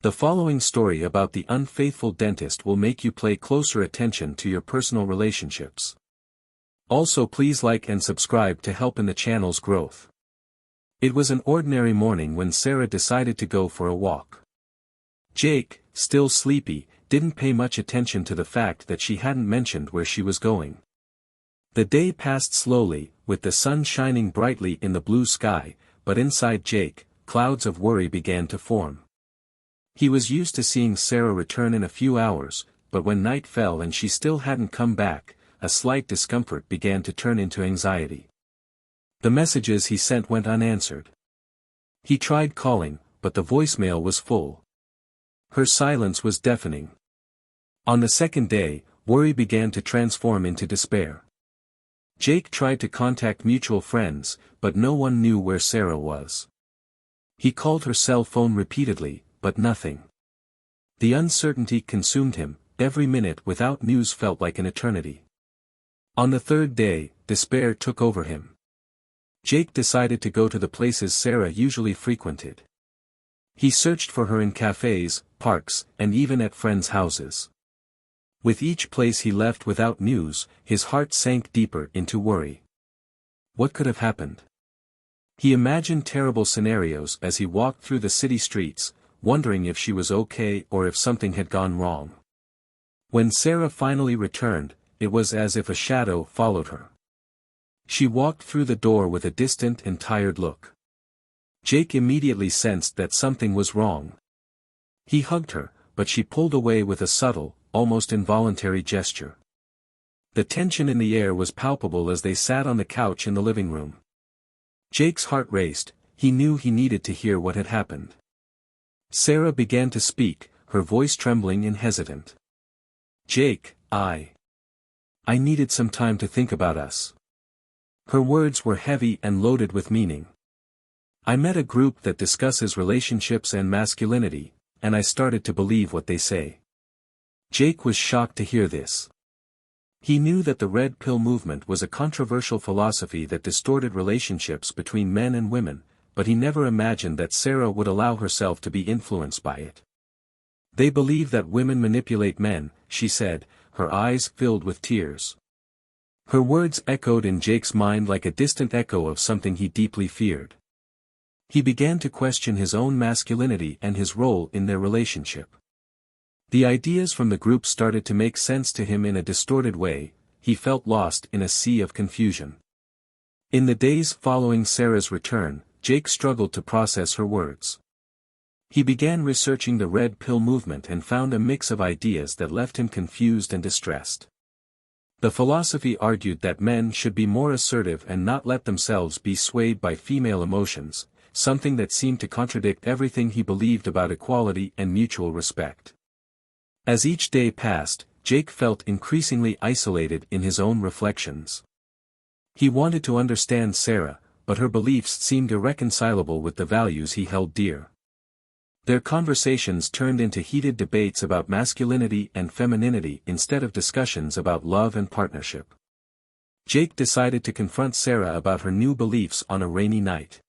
The following story about the unfaithful dentist will make you pay closer attention to your personal relationships. Also, please like and subscribe to help in the channel's growth. It was an ordinary morning when Sarah decided to go for a walk. Jake, still sleepy, didn't pay much attention to the fact that she hadn't mentioned where she was going. The day passed slowly, with the sun shining brightly in the blue sky, but inside Jake, clouds of worry began to form. He was used to seeing Sarah return in a few hours, but when night fell and she still hadn't come back, a slight discomfort began to turn into anxiety. The messages he sent went unanswered. He tried calling, but the voicemail was full. Her silence was deafening. On the second day, worry began to transform into despair. Jake tried to contact mutual friends, but no one knew where Sarah was. He called her cell phone repeatedly, but nothing. The uncertainty consumed him. Every minute without news felt like an eternity. On the third day, despair took over him. Jake decided to go to the places Sarah usually frequented. He searched for her in cafes, parks, and even at friends' houses. With each place he left without news, his heart sank deeper into worry. What could have happened? He imagined terrible scenarios as he walked through the city streets, wondering if she was okay or if something had gone wrong. When Sarah finally returned, it was as if a shadow followed her. She walked through the door with a distant and tired look. Jake immediately sensed that something was wrong. He hugged her, but she pulled away with a subtle, almost involuntary gesture. The tension in the air was palpable as they sat on the couch in the living room. Jake's heart raced. He knew he needed to hear what had happened. Sarah began to speak, her voice trembling and hesitant. Jake, I needed some time to think about us. Her words were heavy and loaded with meaning. I met a group that discusses relationships and masculinity, and I started to believe what they say. Jake was shocked to hear this. He knew that the Red Pill movement was a controversial philosophy that distorted relationships between men and women, but he never imagined that Sarah would allow herself to be influenced by it. They believe that women manipulate men, she said, her eyes filled with tears. Her words echoed in Jake's mind like a distant echo of something he deeply feared. He began to question his own masculinity and his role in their relationship. The ideas from the group started to make sense to him in a distorted way. He felt lost in a sea of confusion. In the days following Sarah's return, Jake struggled to process her words. He began researching the Red Pill movement and found a mix of ideas that left him confused and distressed. The philosophy argued that men should be more assertive and not let themselves be swayed by female emotions, something that seemed to contradict everything he believed about equality and mutual respect. As each day passed, Jake felt increasingly isolated in his own reflections. He wanted to understand Sarah, but her beliefs seemed irreconcilable with the values he held dear. Their conversations turned into heated debates about masculinity and femininity instead of discussions about love and partnership. Jake decided to confront Sarah about her new beliefs on a rainy night.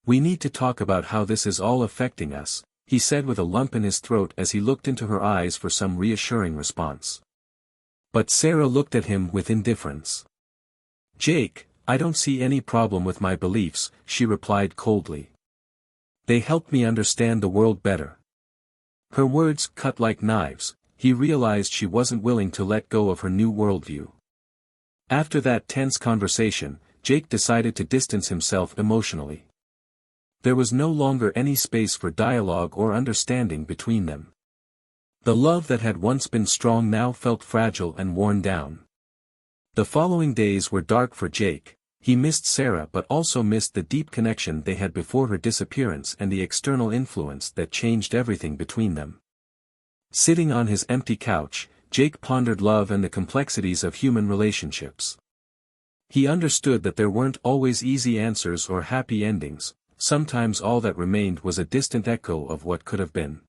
We need to talk about how this is all affecting us, he said with a lump in his throat as he looked into her eyes for some reassuring response. But Sarah looked at him with indifference. Jake, I don't see any problem with my beliefs, she replied coldly. They help me understand the world better. Her words cut like knives. He realized she wasn't willing to let go of her new worldview. After that tense conversation, Jake decided to distance himself emotionally. There was no longer any space for dialogue or understanding between them. The love that had once been strong now felt fragile and worn down. The following days were dark for Jake. He missed Sarah but also missed the deep connection they had before her disappearance and the external influence that changed everything between them. Sitting on his empty couch, Jake pondered love and the complexities of human relationships. He understood that there weren't always easy answers or happy endings. Sometimes all that remained was a distant echo of what could have been.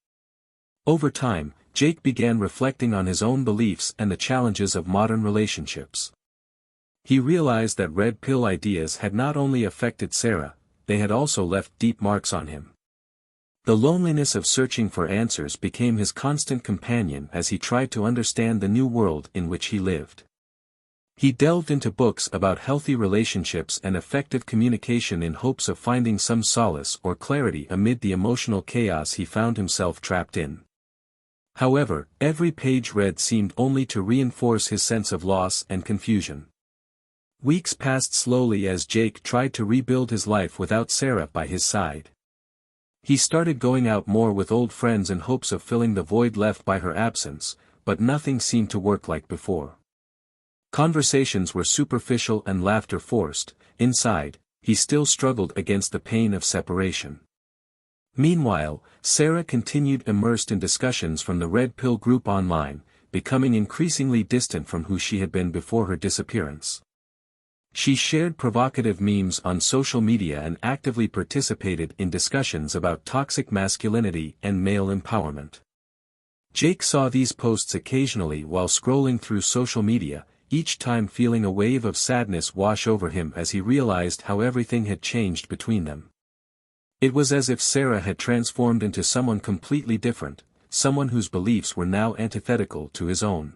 Over time, Jake began reflecting on his own beliefs and the challenges of modern relationships. He realized that Red Pill ideas had not only affected Sarah, they had also left deep marks on him. The loneliness of searching for answers became his constant companion as he tried to understand the new world in which he lived. He delved into books about healthy relationships and effective communication in hopes of finding some solace or clarity amid the emotional chaos he found himself trapped in. However, every page read seemed only to reinforce his sense of loss and confusion. Weeks passed slowly as Jake tried to rebuild his life without Sarah by his side. He started going out more with old friends in hopes of filling the void left by her absence, but nothing seemed to work like before. Conversations were superficial and laughter forced. Inside, he still struggled against the pain of separation. Meanwhile, Sarah continued immersed in discussions from the Red Pill group online, becoming increasingly distant from who she had been before her disappearance. She shared provocative memes on social media and actively participated in discussions about toxic masculinity and male empowerment. Jake saw these posts occasionally while scrolling through social media, each time feeling a wave of sadness wash over him as he realized how everything had changed between them. It was as if Sarah had transformed into someone completely different, someone whose beliefs were now antithetical to his own.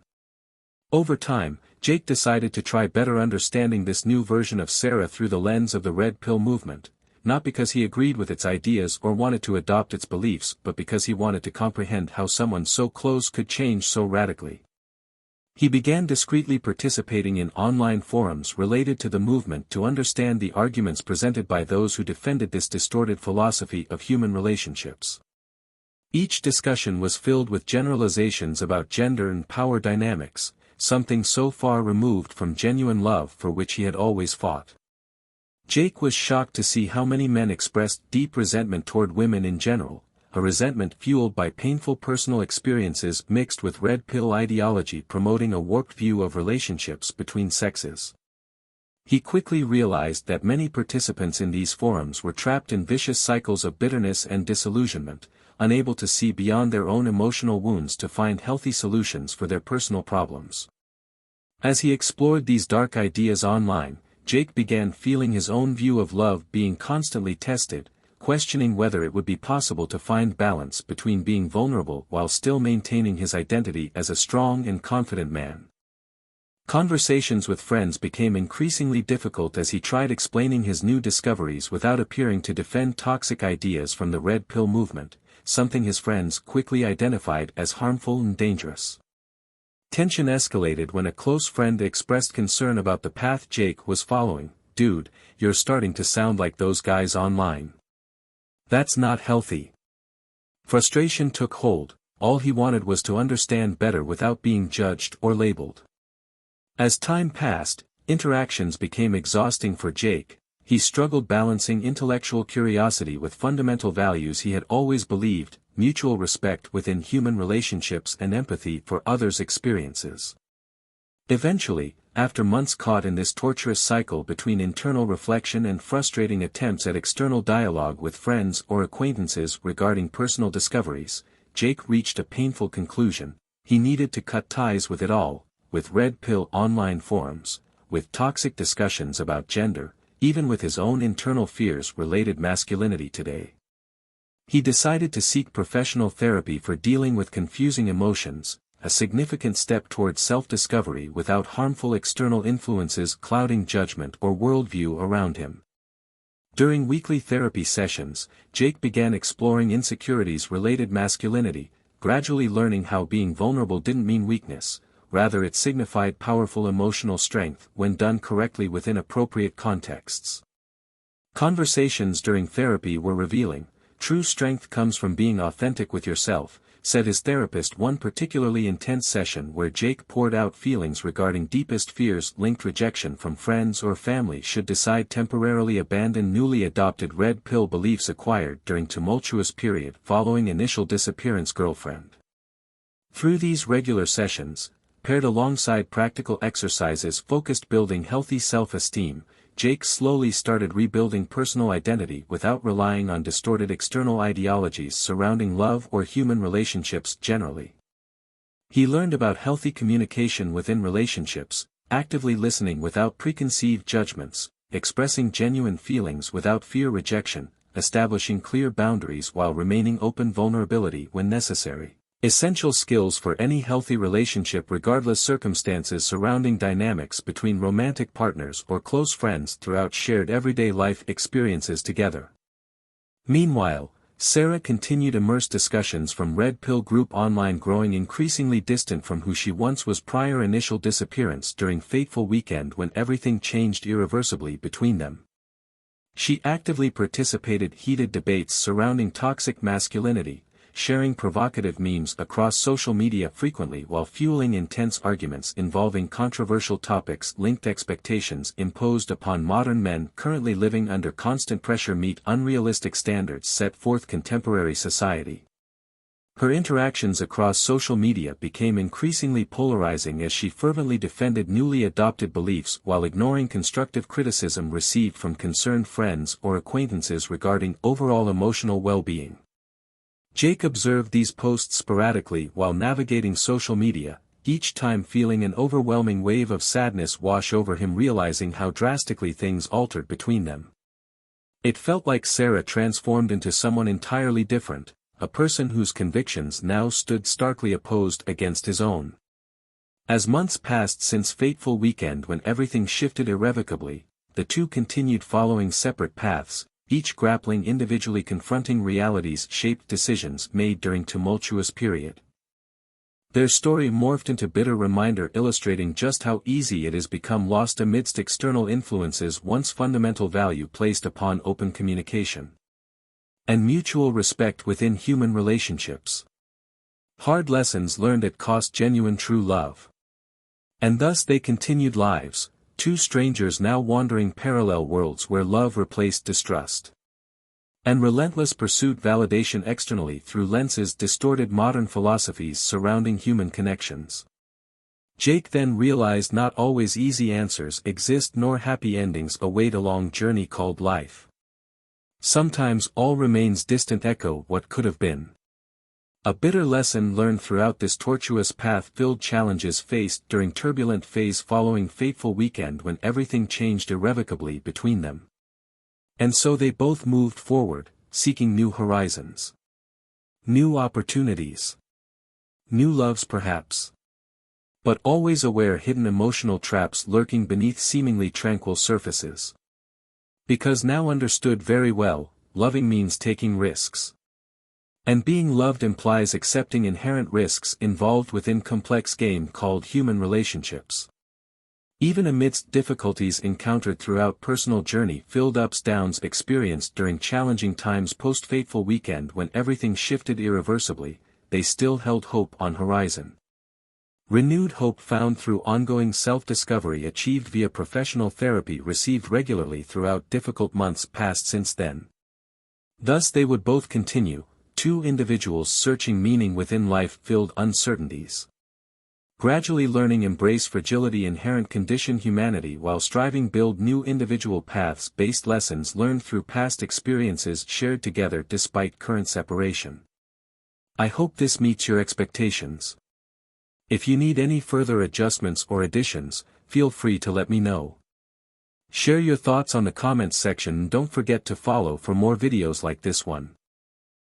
Over time, Jake decided to try better understanding this new version of Sarah through the lens of the Red Pill movement, not because he agreed with its ideas or wanted to adopt its beliefs but because he wanted to comprehend how someone so close could change so radically. He began discreetly participating in online forums related to the movement to understand the arguments presented by those who defended this distorted philosophy of human relationships. Each discussion was filled with generalizations about gender and power dynamics, something so far removed from genuine love for which he had always fought. Jake was shocked to see how many men expressed deep resentment toward women in general, a resentment fueled by painful personal experiences mixed with Red Pill ideology promoting a warped view of relationships between sexes. He quickly realized that many participants in these forums were trapped in vicious cycles of bitterness and disillusionment, unable to see beyond their own emotional wounds to find healthy solutions for their personal problems. As he explored these dark ideas online, Jake began feeling his own view of love being constantly tested, questioning whether it would be possible to find balance between being vulnerable while still maintaining his identity as a strong and confident man. Conversations with friends became increasingly difficult as he tried explaining his new discoveries without appearing to defend toxic ideas from the Red Pill movement, something his friends quickly identified as harmful and dangerous. Tension escalated when a close friend expressed concern about the path Jake was following. "Dude, you're starting to sound like those guys online. That's not healthy." Frustration took hold, all he wanted was to understand better without being judged or labeled. As time passed, interactions became exhausting for Jake. He struggled balancing intellectual curiosity with fundamental values he had always believed, mutual respect within human relationships and empathy for others' experiences. Eventually, after months caught in this torturous cycle between internal reflection and frustrating attempts at external dialogue with friends or acquaintances regarding personal discoveries, Jake reached a painful conclusion: he needed to cut ties with it all, with Red Pill online forums, with toxic discussions about gender, even with his own internal fears related masculinity today. He decided to seek professional therapy for dealing with confusing emotions, a significant step towards self-discovery without harmful external influences clouding judgment or worldview around him. During weekly therapy sessions, Jake began exploring insecurities related masculinity, gradually learning how being vulnerable didn't mean weakness, rather it signified powerful emotional strength when done correctly within appropriate contexts. Conversations during therapy were revealing. "True strength comes from being authentic with yourself," said his therapist. One particularly intense session where Jake poured out feelings regarding deepest fears linked rejection from friends or family should decide temporarily abandon newly adopted Red Pill beliefs acquired during tumultuous period following initial disappearance girlfriend. Through these regular sessions, paired alongside practical exercises focused building healthy self-esteem, Jake slowly started rebuilding personal identity without relying on distorted external ideologies surrounding love or human relationships generally. He learned about healthy communication within relationships, actively listening without preconceived judgments, expressing genuine feelings without fear rejection, establishing clear boundaries while remaining open vulnerability when necessary. Essential skills for any healthy relationship regardless circumstances surrounding dynamics between romantic partners or close friends throughout shared everyday life experiences together. Meanwhile, Sarah continued immersed discussions from Red Pill Group online, growing increasingly distant from who she once was prior initial disappearance during fateful weekend when everything changed irreversibly between them. She actively participated in heated debates surrounding toxic masculinity, sharing provocative memes across social media frequently while fueling intense arguments involving controversial topics linked expectations imposed upon modern men currently living under constant pressure meet unrealistic standards set forth contemporary society. Her interactions across social media became increasingly polarizing as she fervently defended newly adopted beliefs while ignoring constructive criticism received from concerned friends or acquaintances regarding overall emotional well-being. Jake observed these posts sporadically while navigating social media, each time feeling an overwhelming wave of sadness wash over him, realizing how drastically things altered between them. It felt like Sarah transformed into someone entirely different, a person whose convictions now stood starkly opposed against his own. As months passed since fateful weekend when everything shifted irrevocably, the two continued following separate paths, each grappling individually confronting realities shaped decisions made during tumultuous period. Their story morphed into bitter reminder illustrating just how easy it has become lost amidst external influences once fundamental value placed upon open communication and mutual respect within human relationships. Hard lessons learned at cost genuine true love. And thus they continued lives, two strangers now wandering parallel worlds where love replaced distrust. And relentless pursuit validation externally through lenses distorted modern philosophies surrounding human connections. Jake then realized not always easy answers exist nor happy endings await a long journey called life. Sometimes all remains distant echo what could have been. A bitter lesson learned throughout this tortuous path filled challenges faced during turbulent phase following fateful weekend when everything changed irrevocably between them. And so they both moved forward, seeking new horizons. New opportunities. New loves perhaps. But always aware hidden emotional traps lurking beneath seemingly tranquil surfaces. Because now understood very well, loving means taking risks. And being loved implies accepting inherent risks involved within complex game called human relationships. Even amidst difficulties encountered throughout personal journey filled ups downs experienced during challenging times post-fateful weekend when everything shifted irreversibly, they still held hope on horizon. Renewed hope found through ongoing self-discovery achieved via professional therapy received regularly throughout difficult months passed since then. Thus they would both continue, two individuals searching meaning within life-filled uncertainties. Gradually learning embrace fragility inherent condition humanity while striving build new individual paths based lessons learned through past experiences shared together despite current separation. I hope this meets your expectations. If you need any further adjustments or additions, feel free to let me know. Share your thoughts on the comments section and don't forget to follow for more videos like this one.